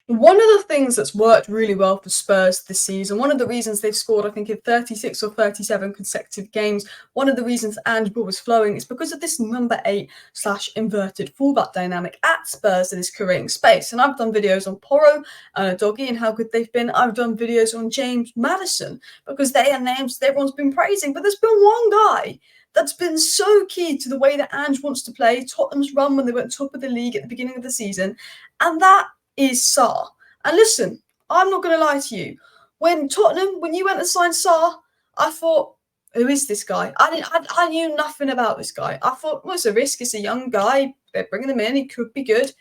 One of the things that's worked really well for Spurs this season, one of the reasons they've scored, I think, in 36 or 37 consecutive games, one of the reasons Ange Postecoglou was flowing is because of this number 8/inverted fullback dynamic at Spurs that is creating space. And I've done videos on Porro and Doggy and how good they've been. I've done videos on James Maddison because they are names that everyone's been praising. But there's been one guy that's been so key to the way that Ange wants to play, Tottenham's run when they went top of the league at the beginning of the season, and that is Sarr. And listen, I'm not going to lie to you. When you went and signed Sarr, I thought, who is this guy? I knew nothing about this guy. I thought, well, it's a risk. It's a young guy. They're bringing him in. He could be good.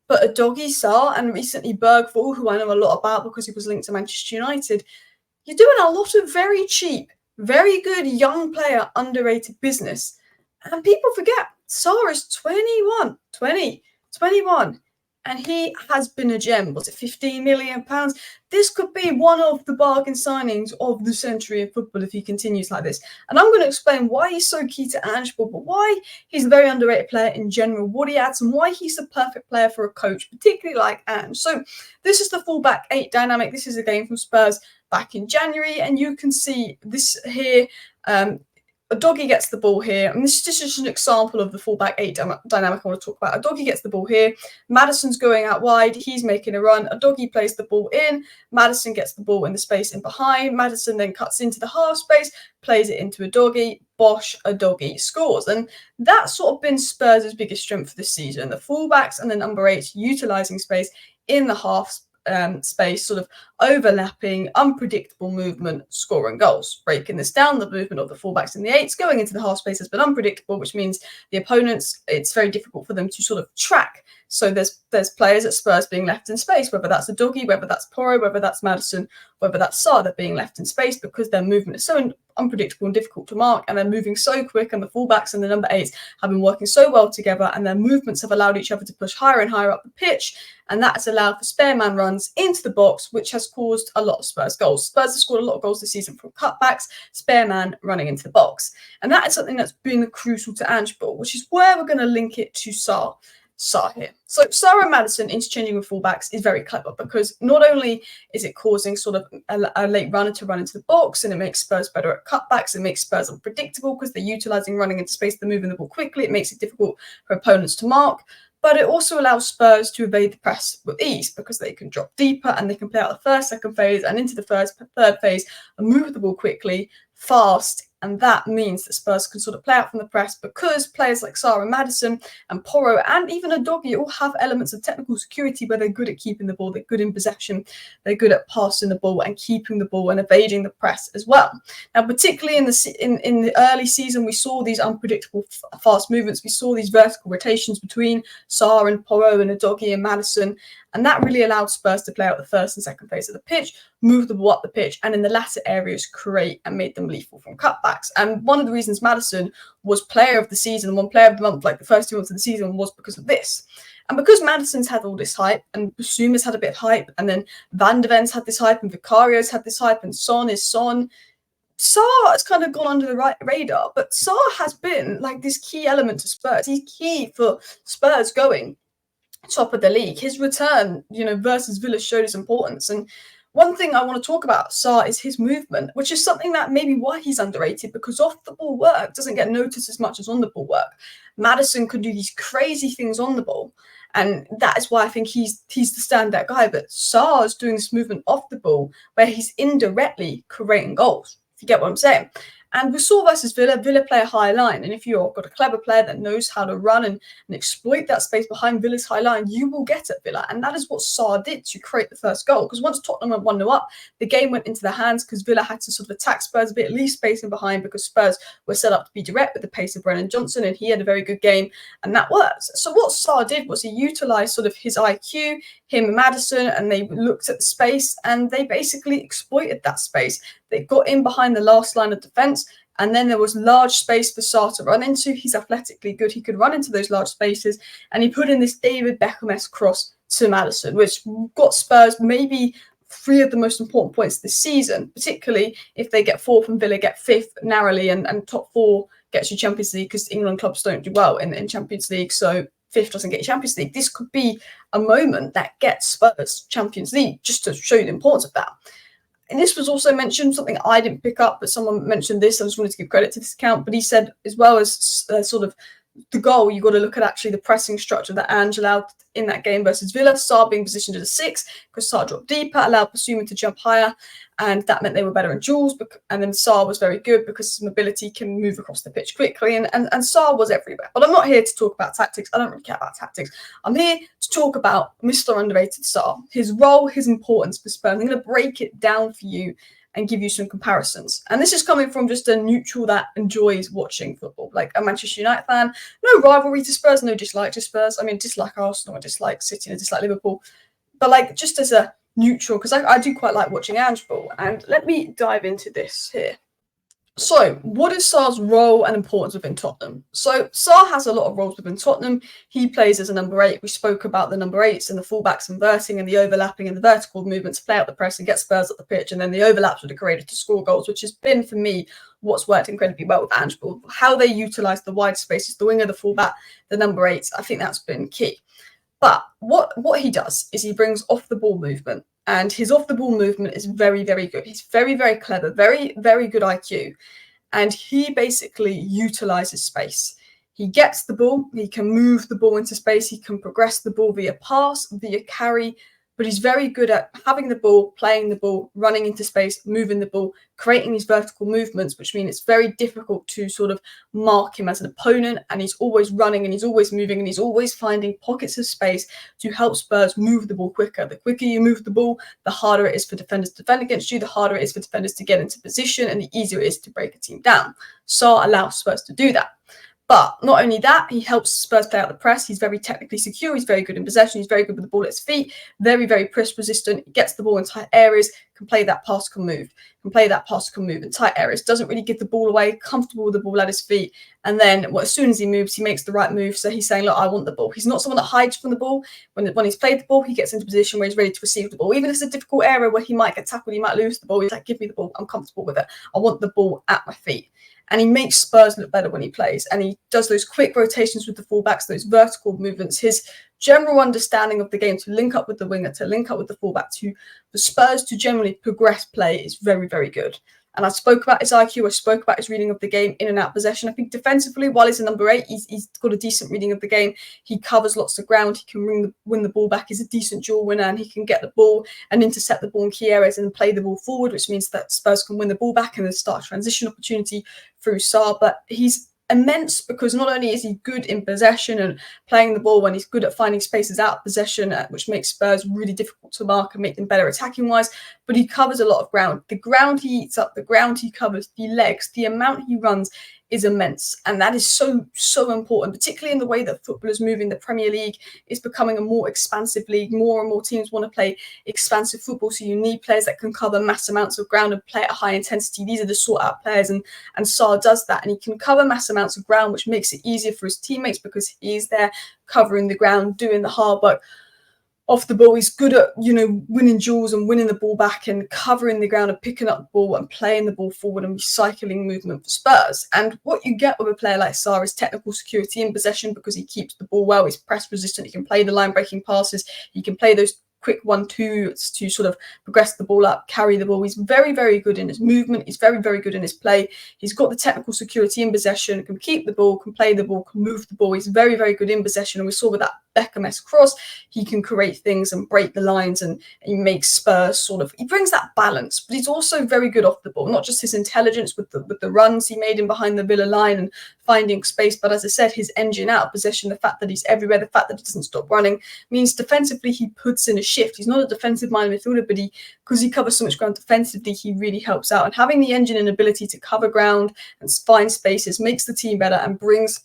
But a doggy Sarr and recently Bergvall, who I know a lot about because he was linked to Manchester United, you're doing a lot of very cheap, very good young player underrated business. And people forget, Sarr is 21. And he has been a gem. Was it £15 million? This could be one of the bargain signings of the century in football if he continues like this. And I'm going to explain why he's so key to Ange Postecoglou, but why he's a very underrated player in general, what he adds, and why he's the perfect player for a coach, particularly like Ange. So this is the fullback 8 dynamic. This is a game from Spurs back in January, and you can see this here. A doggy gets the ball here, and this is just an example of the fullback 8 dynamic I want to talk about. A doggy gets the ball here, Maddison's going out wide, he's making a run, a doggy plays the ball in, Maddison gets the ball in the space in behind, Maddison then cuts into the half space, plays it into a doggy, bosh, a doggy scores. And that's sort of been Spurs' biggest strength this season, the fullbacks and the number 8 utilising space in the half space, sort of overlapping, unpredictable movement, scoring goals. Breaking this down, the movement of the fullbacks and the 8s going into the half space has been unpredictable, which means the opponents, it's very difficult for them to sort of track. So there's players at Spurs being left in space, whether that's a doggy, whether that's Porro, whether that's Maddison, whether that's Sarr, they're being left in space because their movement is so unpredictable and difficult to mark, and they're moving so quick, and the fullbacks and the number 8s have been working so well together, and their movements have allowed each other to push higher and higher up the pitch, and that has allowed for spare man runs into the box, which has caused a lot of Spurs goals. Spurs have scored a lot of goals this season from cutbacks, spare man running into the box, and that is something that's been crucial to Ange Postecoglou, which is where we're going to link it to Sarr here. So Sarr and Maddison interchanging with fullbacks is very clever because not only is it causing sort of a late runner to run into the box, and it makes Spurs better at cutbacks, it makes Spurs unpredictable because they're utilising running into space, they're moving the ball quickly, it makes it difficult for opponents to mark. But it also allows Spurs to evade the press with ease because they can drop deeper and they can play out the first, second phase and into the third phase and move the ball quickly, fast. And that means that Spurs can sort of play out from the press because players like Sarr and Maddison and Porro and even a doggy all have elements of technical security where they're good at keeping the ball, they're good in possession, they're good at passing the ball and keeping the ball and evading the press as well. Now, particularly in the early season, we saw these unpredictable fast movements. We saw these vertical rotations between Sarr and Porro and a doggy and Maddison. And that really allowed Spurs to play out the first and second phase of the pitch, move the ball up the pitch, and in the latter areas create and made them lethal from cutbacks. And one of the reasons Maddison was player of the season, one player of the month, like the first 2 months of the season, was because of this. And because Maddison's had all this hype, and Basuma's had a bit of hype, and then Van de Ven's had this hype, and Vicario's had this hype, and Son is Son, Sarr has kind of gone under the radar, but Sarr has been like this key element to Spurs. He's key for Spurs going top of the league. His return, versus Villa showed his importance. And one thing I want to talk about Sarr is his movement, which is something that maybe why he's underrated, because off the ball work doesn't get noticed as much as on the ball work. Maddison can do these crazy things on the ball, and that is why I think he's the standout guy. But Sarr is doing this movement off the ball where he's indirectly creating goals, if you get what I'm saying. And we saw versus Villa play a high line. And if you've got a clever player that knows how to run and exploit that space behind Villa's high line, you will get at Villa. And that is what Sarr did to create the first goal. Because once Tottenham went 1-0 up, the game went into their hands because Villa had to sort of attack Spurs a bit, leave space in behind because Spurs were set up to be direct with the pace of Brennan Johnson. And he had a very good game. And that worked. So what Sarr did was he utilised sort of his IQ, him and Maddison, and they looked at the space and they basically exploited that space. They got in behind the last line of defence, and then there was large space for Sarr to run into. He's athletically good. He could run into those large spaces, and he put in this David Beckham-esque cross to Maddison, which got Spurs maybe 3 of the most important points this season, particularly if they get 4th and Villa get 5th narrowly, and top 4 gets you Champions League because England clubs don't do well in Champions League. So fifth doesn't get Champions League. This could be a moment that gets Spurs Champions League, just to show you the importance of that. And this was also mentioned, something I didn't pick up, but someone mentioned this. I just wanted to give credit to this account. But he said, as well as sort of the goal, you've got to look at actually the pressing structure that Ange allowed in that game versus Villa. Sarr being positioned as a 6, because Sarr dropped deeper, allowed Basuma to jump higher, and that meant they were better in duels. And then Sarr was very good because his mobility can move across the pitch quickly, and Sarr was everywhere. But I'm not here to talk about tactics. I don't really care about tactics. I'm here to talk about Mr. Underrated Sarr, his role, his importance for Spurs. I'm going to break it down for you and give you some comparisons. And this is coming from just a neutral that enjoys watching football, like a Manchester United fan. No rivalry to Spurs, no dislike to Spurs. I mean, dislike Arsenal, I dislike City, I dislike Liverpool. But like just as a neutral, because I do quite like watching Ange ball. And let me dive into this here. So, what is Sarr's role and importance within Tottenham? So, Sarr has a lot of roles within Tottenham. He plays as a number 8. We spoke about the number 8s and the fullbacks inverting and the overlapping and the vertical movement to play out the press and get Spurs up the pitch, and then the overlaps with the creator to score goals, which has been, for me, what's worked incredibly well with Ange Ball. How they utilise the wide spaces, the winger, the fullback, the number 8s, I think that's been key. But what he does is he brings off-the-ball movement. And his off-the-ball movement is very, very good. He's very, very clever, very, very good IQ. And he basically utilises space. He gets the ball. He can move the ball into space. He can progress the ball via pass, via carry. But he's very good at having the ball, playing the ball, running into space, moving the ball, creating these vertical movements, which mean it's very difficult to sort of mark him as an opponent. And he's always running and he's always moving and he's always finding pockets of space to help Spurs move the ball quicker. The quicker you move the ball, the harder it is for defenders to defend against you, the harder it is for defenders to get into position, and the easier it is to break a team down. Sarr allows Spurs to do that. But not only that, he helps Spurs play out the press. He's very technically secure. He's very good in possession. He's very good with the ball at his feet. Very, very press resistant. He gets the ball in tight areas. Can play that pass, can move. Can play that pass, can move in tight areas. Doesn't really give the ball away. Comfortable with the ball at his feet. And then as soon as he moves, he makes the right move. So he's saying, look, I want the ball. He's not someone that hides from the ball. When he's played the ball, he gets into a position where he's ready to receive the ball. Even if it's a difficult area where he might get tackled, he might lose the ball. He's like, give me the ball. I'm comfortable with it. I want the ball at my feet. And he makes Spurs look better when he plays. And he does those quick rotations with the fullbacks, those vertical movements. His general understanding of the game to link up with the winger, to link up with the fullback, to the Spurs to generally progress play is very, very good. And I spoke about his IQ. I spoke about his reading of the game in and out possession. I think defensively, while he's a number 8, he's got a decent reading of the game. He covers lots of ground. He can win the ball back. He's a decent duel winner, and he can get the ball and intercept the ball in key areas and play the ball forward, which means that Spurs can win the ball back and then start a transition opportunity through Sarr. But he's immense because not only is he good in possession and playing the ball when he's good at finding spaces out of possession, which makes Spurs really difficult to mark and make them better attacking wise, but he covers a lot of ground. The ground he eats up, the ground he covers, the legs, the amount he runs is immense. And that is so, so important, particularly in the way that footballers move in the Premier League. Is becoming a more expansive league. More and more teams want to play expansive football. So you need players that can cover mass amounts of ground and play at a high intensity. These are the sort out players. And Sarr does that. And he can cover mass amounts of ground, which makes it easier for his teammates because he's there covering the ground, doing the hard work. Off the ball, he's good at, winning duels and winning the ball back and covering the ground and picking up the ball and playing the ball forward and recycling movement for Spurs. And what you get with a player like Sarr is technical security in possession because he keeps the ball well. He's press resistant. He can play the line breaking passes. He can play those quick 1-2s to sort of progress the ball up, carry the ball. He's very, very good in his movement. He's very, very good in his play. He's got the technical security in possession, can keep the ball, can play the ball, can move the ball. He's very, very good in possession. And we saw with that Beckham-esque cross, he can create things and break the lines, and he makes Spurs he brings that balance, but he's also very good off the ball, not just his intelligence with the runs he made in behind the Villa line and finding space, but as I said, his engine out of possession, the fact that he's everywhere, the fact that he doesn't stop running means defensively he puts in a shift. He's not a defensive-minded midfielder, but because he covers so much ground defensively, he really helps out. And having the engine and ability to cover ground and find spaces makes the team better and brings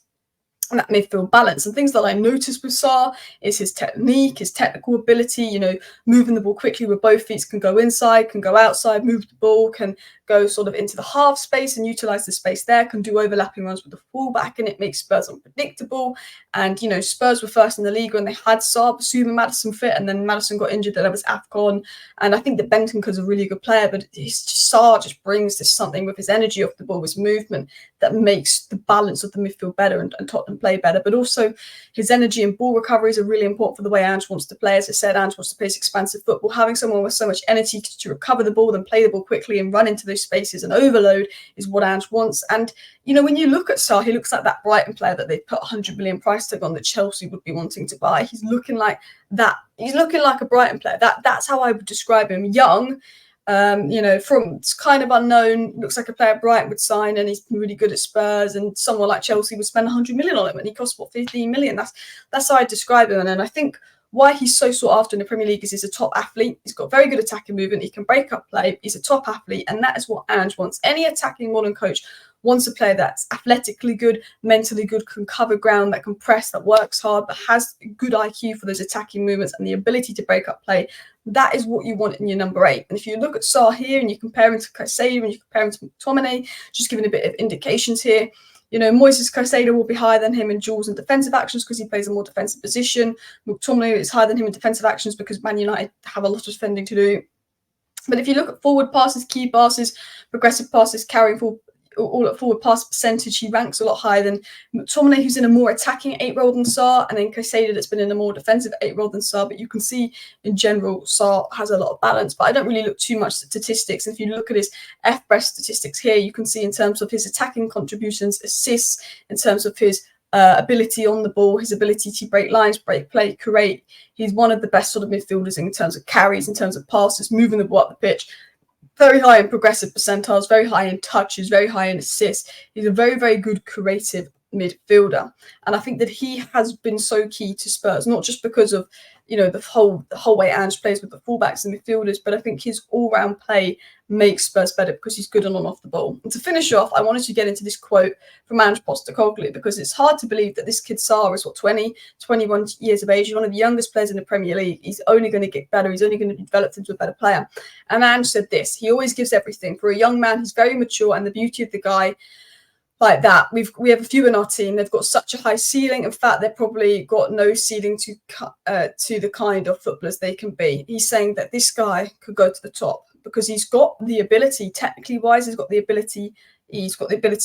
that midfield balance. And things that I noticed with Sarr is his technique, his technical ability, moving the ball quickly with both feet, can go inside, can go outside, move the ball, can go sort of into the half space and utilize the space there, can do overlapping runs with the fullback, and it makes Spurs unpredictable. And, Spurs were first in the league when they had Sarr, Basuma, Maddison fit, and then Maddison got injured, then there was AFCON. And I think that Bentancur's a really good player, but Sarr just brings this something with his energy off the ball, his movement, that makes the balance of the midfield better and Tottenham and play better, but also his energy and ball recoveries are really important for the way Ange wants to play. As I said, Ange wants to play this expansive football. Having someone with so much energy to recover the ball, then play the ball quickly and run into those spaces and overload is what Ange wants. And, you know, when you look at Sarr, he looks like that Brighton player that they put 100 million price tag on that Chelsea would be wanting to buy. He's looking like that. He's looking like a Brighton player. That's how I would describe him. Young, you know, from kind of unknown, looks like a player Brighton would sign, and he's really good at Spurs, and someone like Chelsea would spend 100 million on him, and he costs, what, 15 million? That's how I describe him. And I think why he's so sought after in the Premier League is he's a top athlete. He's got very good attacking movement. He can break up play. He's a top athlete, and that is what Ange wants. Any attacking modern coach wants a player that's athletically good, mentally good, can cover ground, that can press, that works hard, that has good IQ for those attacking movements and the ability to break up play. That is what you want in your number 8. And if you look at Sarr here and you compare him to Caicedo and you compare him to McTominay, just giving a bit of indications here, you know, Moises Caicedo will be higher than him in duels and defensive actions because he plays a more defensive position. McTominay is higher than him in defensive actions because Man United have a lot of defending to do. But if you look at forward passes, key passes, progressive passes, carrying all at forward pass percentage, he ranks a lot higher than McTominay, who's in a more attacking 8 role than Sarr, and then Caicedo that's been in a more defensive 8 role than Sarr. But you can see in general Sarr has a lot of balance, but I don't really look too much at statistics. And if you look at his FBrest statistics here, you can see in terms of his attacking contributions, assists, in terms of his ability on the ball, his ability to break lines, break play, create. He's one of the best sort of midfielders in terms of carries, in terms of passes, moving the ball up the pitch. Very high in progressive percentiles, very high in touches, very high in assists. He's a very, very good creative midfielder. And I think that he has been so key to Spurs, not just because of, you know, the whole way Ange plays with the fullbacks and midfielders, but I think his all-round play makes Spurs better because he's good on and off the ball. And to finish off, I wanted to get into this quote from Ange Postecoglou because it's hard to believe that this kid Sarr is, 21 years of age. He's one of the youngest players in the Premier League. He's only going to get better. He's only going to be developed into a better player. And Ange said this: he always gives everything. For a young man, he's very mature, and the beauty of the guy like that, we have a few in our team. They've got such a high ceiling. In fact, they've probably got no ceiling to the kind of footballers they can be. He's saying that this guy could go to the top because he's got the ability, technically wise, he's got the ability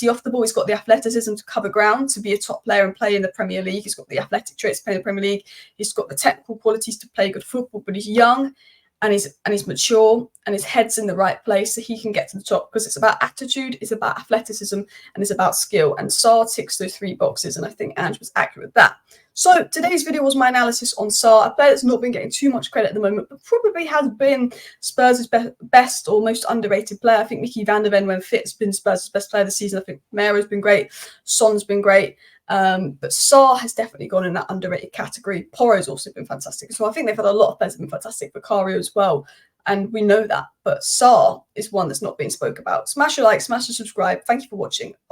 off the ball, he's got the athleticism to cover ground, to be a top player and play in the Premier League. He's got the athletic traits to play in the Premier League. He's got the technical qualities to play good football, but he's young and he's mature and his head's in the right place so he can get to the top, because it's about attitude, it's about athleticism, and it's about skill. And Sarr ticks those 3 boxes, and I think Ange was accurate with that. So today's video was my analysis on Sarr, a player that's not been getting too much credit at the moment, but probably has been Spurs' best or most underrated player. I think Mickey van der Ven, when fit, has been Spurs' best player this season. I think Mera's been great, Son's been great. But Sarr has definitely gone in that underrated category. Porro's also been fantastic as well. I think they've had a lot of players that have been fantastic. Vicario as well, and we know that. But Sarr is one that's not being spoke about. Smash a like, smash a subscribe. Thank you for watching.